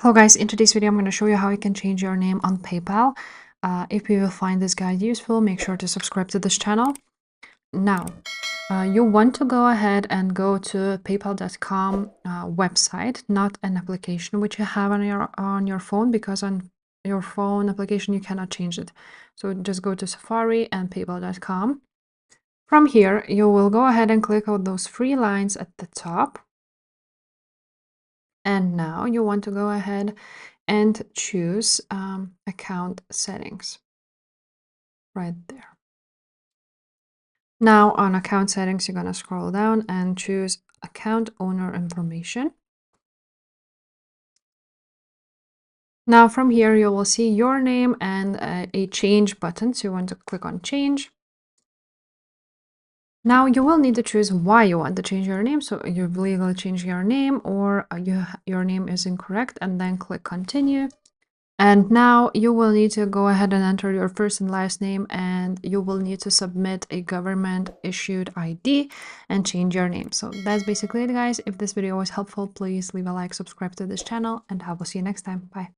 Hello guys, in today's video I'm going to show you how you can change your name on PayPal. If you will find this guide useful, make sure to subscribe to this channel. Now, you want to go ahead and go to paypal.com website, not an application which you have on your phone, because on your phone application you cannot change it. So just go to Safari and paypal.com. From here, you will go ahead and click on those three lines at the top. And now you want to go ahead and choose account settings right there. Now on account settings, you're going to scroll down and choose account owner information. Now from here, you will see your name and a change button. So you want to click on change. Now you will need to choose why you want to change your name. So you've legally changed your name, or your name is incorrect, and then click continue. And now you will need to go ahead and enter your first and last name, and you will need to submit a government issued ID and change your name. So that's basically it, guys. If this video was helpful, please leave a like, subscribe to this channel, and I will see you next time. Bye.